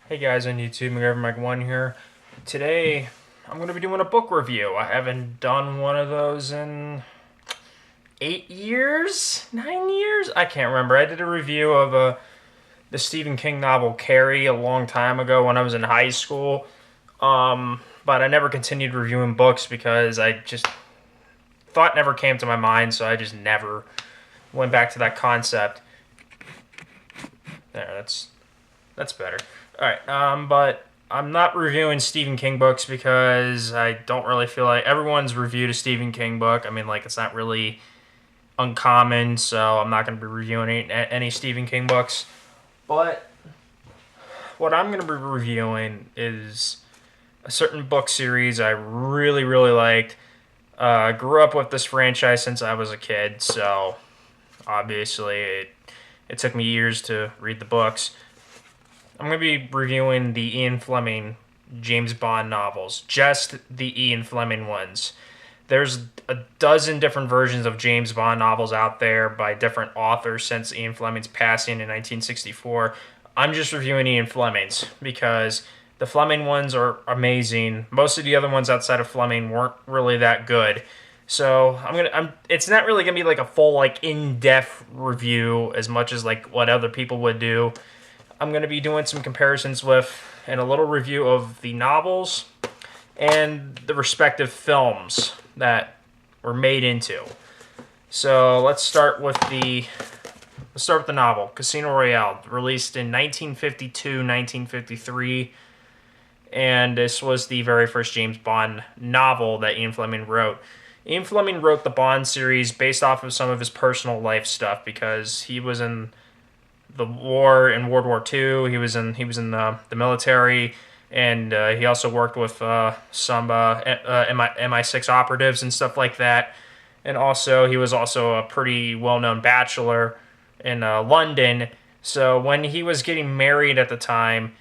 Hey guys on YouTube, McGregor1 here. Today, I'm going to be doing a book review. I haven't done one of those in 8 years? 9 years? I can't remember. I did a review of the Stephen King novel Carrie a long time ago when I was in high school. But I never continued reviewing books because I just thought never came to my mind, so I just never went back to that concept. There, that's better. All right, but I'm not reviewing Stephen King books because I don't really feel like everyone's reviewed a Stephen King book. I mean, like it's not really uncommon, so I'm not going to be reviewing any Stephen King books. But what I'm going to be reviewing is a certain book series I really, really liked. Grew up with this franchise since I was a kid, so obviously it took me years to read the books. I'm going to be reviewing the Ian Fleming James Bond novels, just the Ian Fleming ones. There's a dozen different versions of James Bond novels out there by different authors since Ian Fleming's passing in 1964. I'm just reviewing Ian Fleming's because the Fleming ones are amazing. Most of the other ones outside of Fleming weren't really that good. So it's not really gonna be like a full like in-depth review as much as like what other people would do. I'm going to be doing some comparisons with and a little review of the novels and the respective films that were made into. So let's start with the novel, Casino Royale, released in 1952, 1953, and this was the very first James Bond novel that Ian Fleming wrote. Ian Fleming wrote the Bond series based off of some of his personal life stuff because he was in the war in World War II. He was in the military, and he also worked with some MI6 operatives and stuff like that. And also, he was also a pretty well-known bachelor in London. So when he was getting married at the time,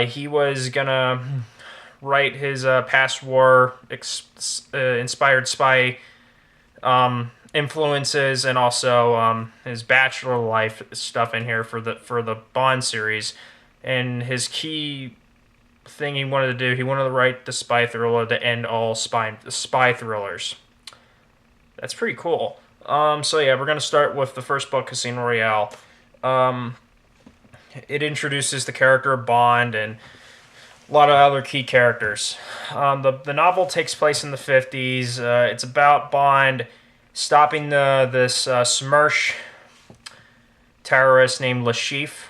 he was gonna write his past war inspired spy influences and also his bachelor life stuff in here for the Bond series. And his key thing he wanted to do, he wanted to write the spy thriller to end all spy thrillers. That's pretty cool. So yeah, we're gonna start with the first book, Casino Royale. It introduces the character of Bond and a lot of other key characters. The novel takes place in the 50s. It's about Bond stopping this Smersh terrorist named Lashif.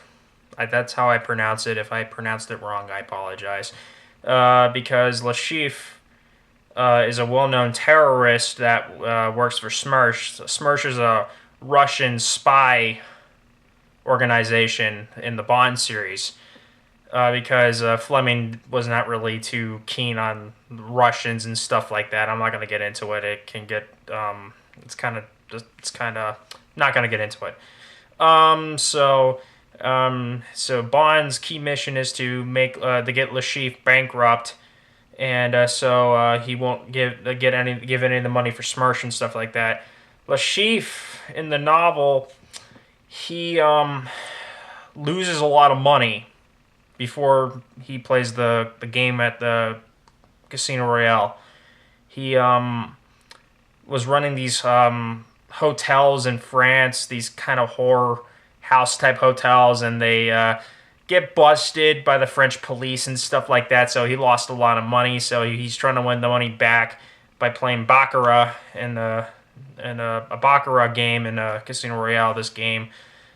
That's how I pronounce it. If I pronounced it wrong, I apologize. Because Lashif is a well-known terrorist that works for Smersh. Smersh is a Russian spy organization in the Bond series. Because Fleming was not really too keen on Russians and stuff like that. I'm not going to get into it. It can get it's kind of not going to get into it. So Bond's key mission is to get Lashif bankrupt, and so he won't give any of the money for Smersh and stuff like that. Lashif in the novel, he loses a lot of money before he plays the game at the Casino Royale. He was running these hotels in France, these kind of horror house type hotels, and they get busted by the French police and stuff like that. So he lost a lot of money. So he's trying to win the money back by playing baccarat in a baccarat game in Casino Royale. This game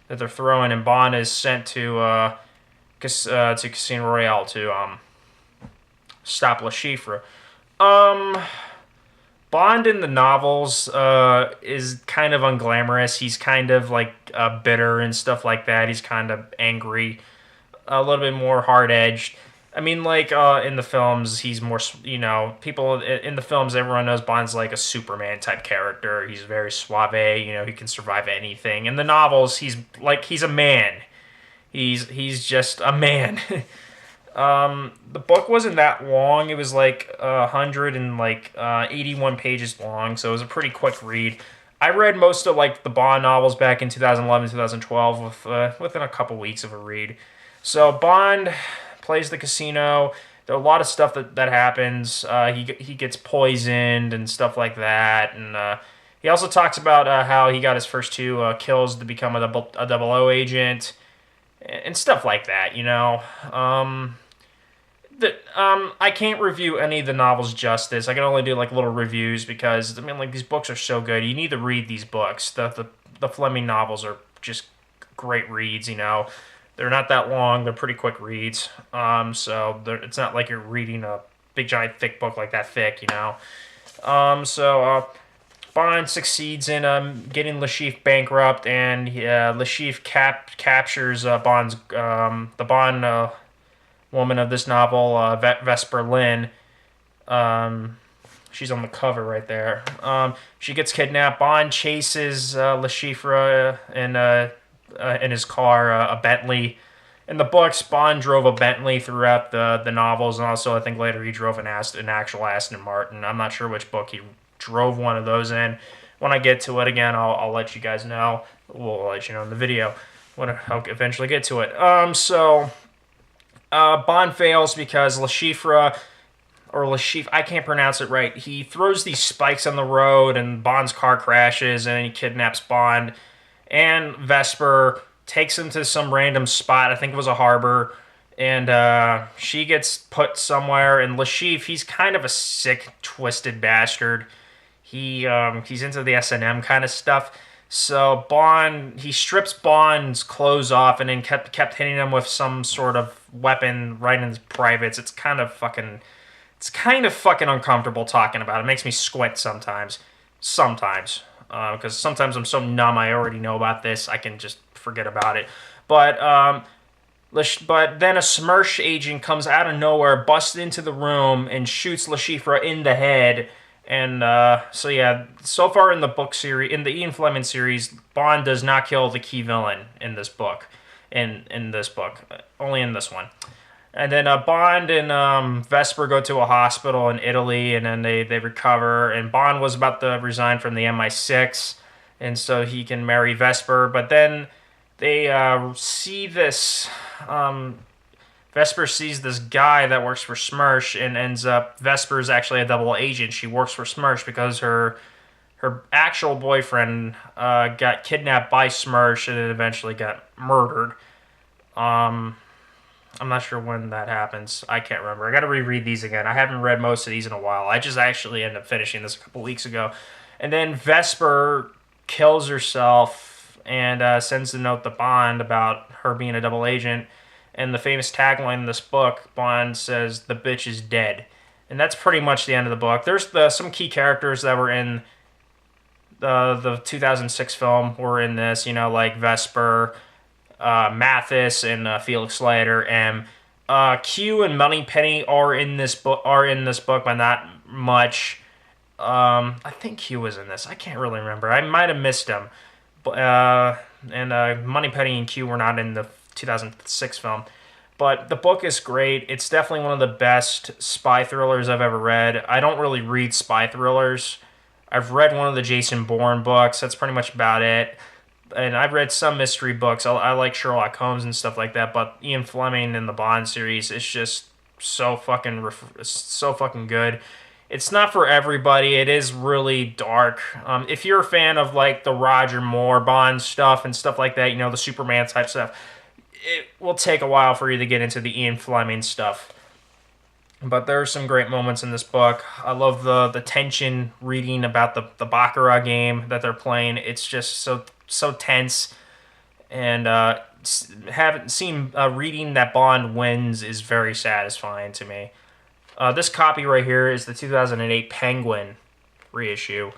that they're throwing, and Bond is sent to Casino Royale to stop Lashifra. Bond in the novels is kind of unglamorous. He's kind of like bitter and stuff like that. He's kind of angry, a little bit more hard-edged. I mean, like in the films, he's more, people in the films, everyone knows Bond's like a Superman type character. He's very suave, he can survive anything. In the novels, he's a man. He's just a man. The book wasn't that long. It was like 81 pages long, so it was a pretty quick read. I read most of like the Bond novels back in 2011, 2012 within a couple weeks of a read. So Bond plays the casino. There are a lot of stuff that happens. He gets poisoned and stuff like that, and he also talks about how he got his first two kills to become a double O agent and stuff like that. I can't review any of the novels justice. I can only do like little reviews because like these books are so good. You need to read these books. The Fleming novels are just great reads. They're not that long. They're pretty quick reads. It's not like you're reading a big giant thick book like that thick. Bond succeeds in getting Le Chiffre bankrupt, and Le Chiffre captures Bond's the Bond woman of this novel, Vesper Lynn. She's on the cover right there. She gets kidnapped. Bond chases Le Chiffre in his car, a Bentley. In the books, Bond drove a Bentley throughout the novels, and also I think later he drove an actual Aston Martin. I'm not sure which book he drove one of those in. When I get to it again, I'll let you guys know. We'll let you know in the video when I'll eventually get to it. Bond fails because Le Chiffre, I can't pronounce it right. He throws these spikes on the road, and Bond's car crashes, and he kidnaps Bond. And Vesper takes him to some random spot. I think it was a harbor. And she gets put somewhere. And Le Chiffre, he's kind of a sick, twisted bastard. He's into the S&M kind of stuff. So he strips Bond's clothes off and then kept hitting him with some sort of weapon right in his privates. It's kind of fucking uncomfortable talking about it. It makes me squint sometimes. Because sometimes I'm so numb I already know about this, I can just forget about it. But then a SMERSH agent comes out of nowhere, busts into the room, and shoots Le Chiffre in the head. And so far in the book series, in the Ian Fleming series, Bond does not kill the key villain in this book. Only in this one. And then Bond and Vesper go to a hospital in Italy, and then they recover. And Bond was about to resign from the MI6, and so he can marry Vesper. But then they see this. Vesper sees this guy that works for SMERSH, and ends up Vesper is actually a double agent. She works for SMERSH because her actual boyfriend got kidnapped by SMERSH and then eventually got murdered. I'm not sure when that happens. I can't remember. I got to reread these again. I haven't read most of these in a while. I just actually ended up finishing this a couple weeks ago. And then Vesper kills herself and sends a note to Bond about her being a double agent. And the famous tagline in this book, Bond says, "The bitch is dead." And that's pretty much the end of the book. There's some key characters that were in the 2006 film were in this, like Vesper, Mathis, and Felix Leiter. And Q and Moneypenny are in this book, but not much. I think Q was in this. I can't really remember. I might have missed him. And Moneypenny and Q were not in the 2006 film. But the book is great. It's definitely one of the best spy thrillers I've ever read. I don't really read spy thrillers. I've read one of the Jason Bourne books. That's pretty much about it. And I've read some mystery books. I like Sherlock Holmes and stuff like that. But Ian Fleming and the Bond series is just so fucking good. It's not for everybody. It is really dark. If you're a fan of like the Roger Moore Bond stuff and stuff like that, the Superman type stuff, it will take a while for you to get into the Ian Fleming stuff. But there are some great moments in this book. I love the tension reading about the Baccarat game that they're playing. It's just so tense. And reading that Bond wins is very satisfying to me. This copy right here is the 2008 Penguin reissue.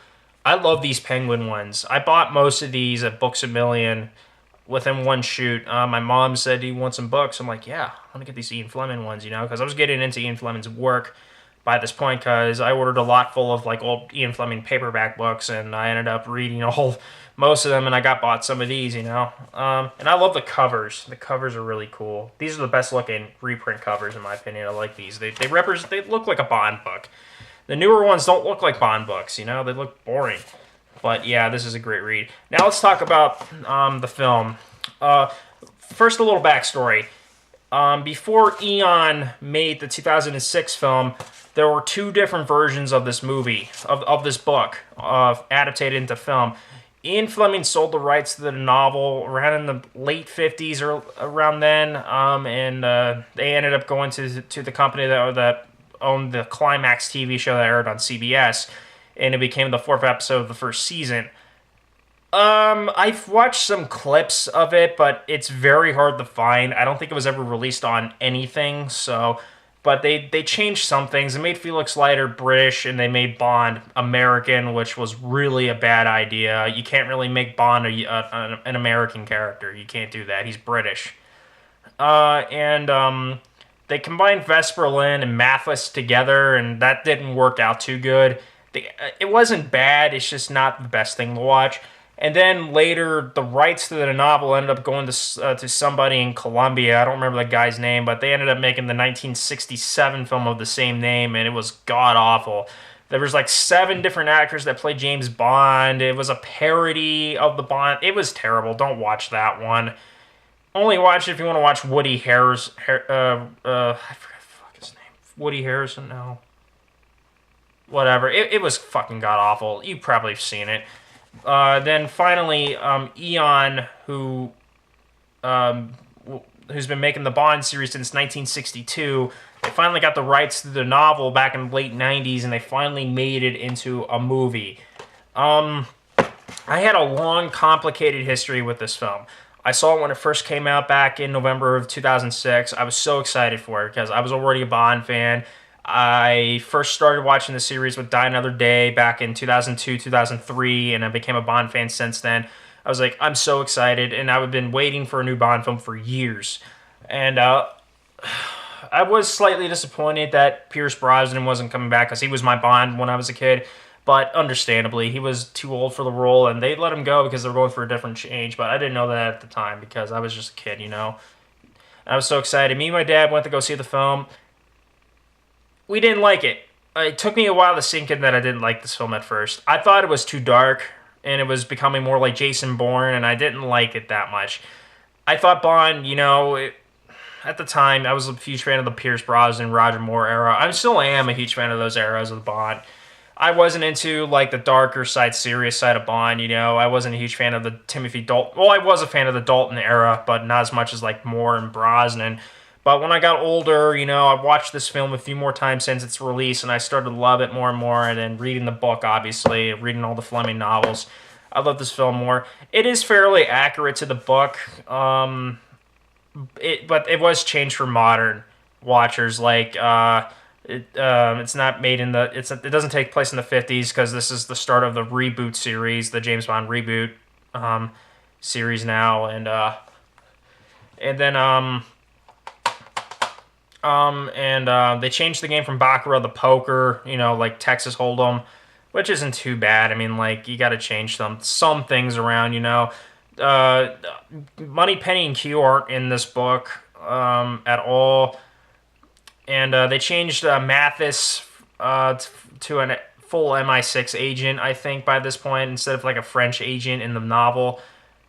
I love these Penguin ones. I bought most of these at Books A Million within one shoot. My mom said, "Do you want some books?" I'm like, yeah, I want to get these Ian Fleming ones, because I was getting into Ian Fleming's work by this point because I ordered a lot full of like old Ian Fleming paperback books, and I ended up reading most of them, and I bought some of these, And I love the covers. The covers are really cool. These are the best looking reprint covers in my opinion. I like these. They look like a Bond book. The newer ones don't look like Bond books, They look boring. But yeah, this is a great read. Now let's talk about the film. First, a little backstory. Before Eon made the 2006 film, there were two different versions of this movie, of this book, adapted into film. Ian Fleming sold the rights to the novel around in the late 50s or around then, and they ended up going to the company that owned the Climax TV show that aired on CBS, and it became the fourth episode of the first season. I've watched some clips of it, but it's very hard to find. I don't think it was ever released on anything, so... But they changed some things. They made Felix Leiter British, and they made Bond American, which was really a bad idea. You can't really make Bond an American character. You can't do that. He's British. And they combined Vesper Lynd and Mathis together, and that didn't work out too good. It wasn't bad. It's just not the best thing to watch. And then later, the rights to the novel ended up going to somebody in Colombia. I don't remember the guy's name, but they ended up making the 1967 film of the same name, and it was god-awful. There was like 7 different actors that played James Bond. It was a parody of the Bond. It was terrible. Don't watch that one. Only watch it if you want to watch Woody Harrelson. I forgot the fuck his name. Woody Harrelson? No. Whatever. It was fucking god-awful. You probably have seen it. Then finally, Eon, who's been making the Bond series since 1962, they finally got the rights to the novel back in the late 90s, and they finally made it into a movie. I had a long, complicated history with this film. I saw it when it first came out back in November of 2006. I was so excited for it because I was already a Bond fan. I first started watching the series with Die Another Day back in 2002, 2003, and I became a Bond fan since then. I was like, I'm so excited, and I've been waiting for a new Bond film for years. And I was slightly disappointed that Pierce Brosnan wasn't coming back because he was my Bond when I was a kid. But understandably, he was too old for the role, and they let him go because they were going for a different change. But I didn't know that at the time because I was just a kid, you know. And I was so excited. Me and my dad went to go see the film. We didn't like it. It took me a while to sink in that I didn't like this film at first. I thought it was too dark, and it was becoming more like Jason Bourne, and I didn't like it that much. I thought Bond, you know, at the time, I was a huge fan of the Pierce Brosnan, Roger Moore era. I still am a huge fan of those eras of Bond. I wasn't into, like, the darker side, serious side of Bond, you know. I wasn't a huge fan of the Timothy Dalton. Well, I was a fan of the Dalton era, but not as much as, like, Moore and Brosnan. But when I got older, you know, I watched this film a few more times since its release, and I started to love it more and more, and then reading the book, obviously, reading all the Fleming novels, I love this film more. It is fairly accurate to the book, but it was changed for modern watchers. Like, it's not made in the... It doesn't take place in the 50s, because this is the start of the reboot series, the James Bond reboot series now, and then... they changed the game from Baccarat to poker, you know, like Texas Hold'em, which isn't too bad. I mean, like, you got to change some things around, you know. Money, Penny, and Q aren't in this book at all. And they changed Mathis to a full MI6 agent, I think, by this point, instead of like a French agent in the novel,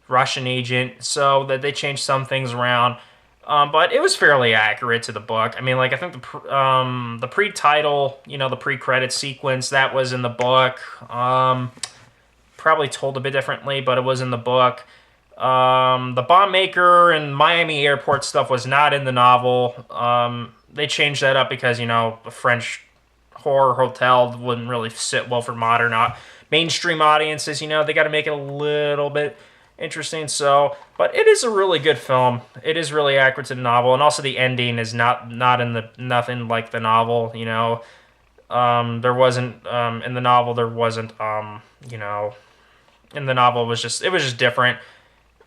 Russian agent. So that they changed some things around. But it was fairly accurate to the book. I mean, like, I think the pre-title, you know, the pre-credit sequence, that was in the book. Probably told a bit differently, but it was in the book. The bomb maker and Miami airport stuff was not in the novel. They changed that up because, you know, a French horror hotel wouldn't really sit well for modern mainstream audiences. You know, they got to make it a little bit interesting. So, but it is a really good film. It is really accurate to the novel, and also the ending is not nothing like the novel. You know, there wasn't in the novel. There wasn't you know, in the novel it was just different.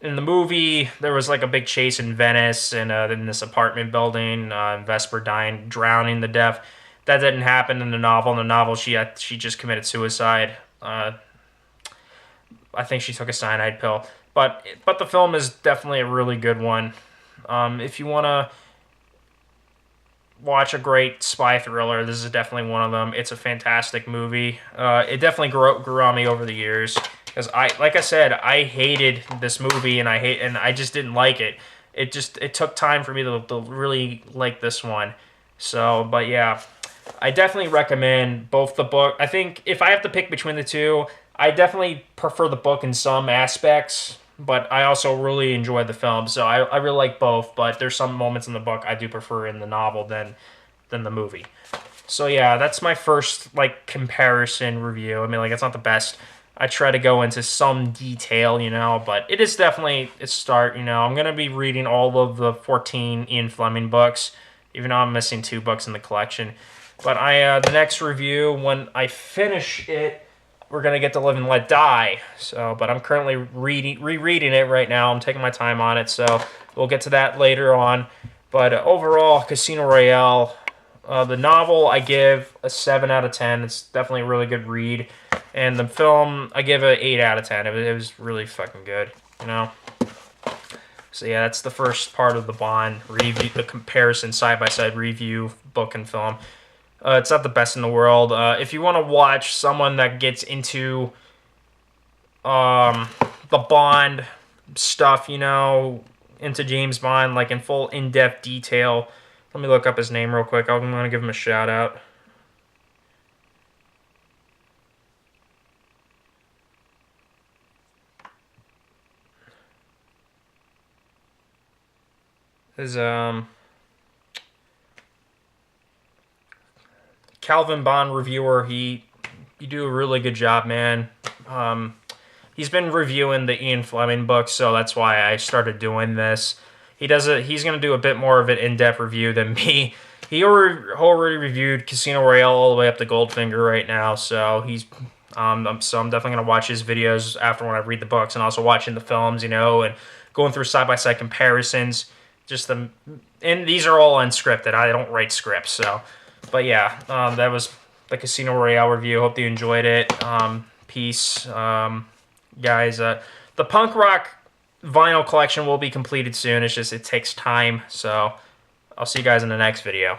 In the movie, there was like a big chase in Venice and in this apartment building. Vesper drowning to death. That didn't happen in the novel. In the novel, she just committed suicide. I think she took a cyanide pill. But the film is definitely a really good one. If you want to watch a great spy thriller, this is definitely one of them. It's a fantastic movie. It definitely grew on me over the years because like I said, I hated this movie and I just didn't like it. it took time for me to really like this one. So, but yeah, I definitely recommend both the book. I think if I have to pick between the two, I definitely prefer the book in some aspects, but I also really enjoy the film. So I really like both, but there's some moments in the book I do prefer in the novel than the movie. So yeah, that's my first like comparison review. I mean, like it's not the best. I try to go into some detail, but it is definitely a start. I'm gonna be reading all of the 14 Ian Fleming books, even though I'm missing 2 books in the collection. But the next review, when I finish it, we're gonna get to Live and Let Die. So, but I'm currently rereading it right now. I'm taking my time on it, so we'll get to that later on. But overall, Casino Royale, the novel I give a 7 out of 10. It's definitely a really good read, and the film I give an 8 out of 10. It was really fucking good, So yeah, that's the first part of the Bond review, the comparison side-by-side review, book and film. It's not the best in the world. If you want to watch someone that gets into the Bond stuff, into James Bond, like in full in-depth detail, let me look up his name real quick. I'm going to give him a shout out. His Calvin Bond reviewer, you do a really good job, man. He's been reviewing the Ian Fleming books, so that's why I started doing this. He's going to do a bit more of an in-depth review than me. He already reviewed Casino Royale all the way up to Goldfinger right now, so I'm definitely going to watch his videos after when I read the books, and also watching the films, and going through side-by-side comparisons. And these are all unscripted. I don't write scripts, so. But yeah, that was the Casino Royale review. Hope you enjoyed it. Peace, guys. The punk rock vinyl collection will be completed soon. It takes time. So I'll see you guys in the next video.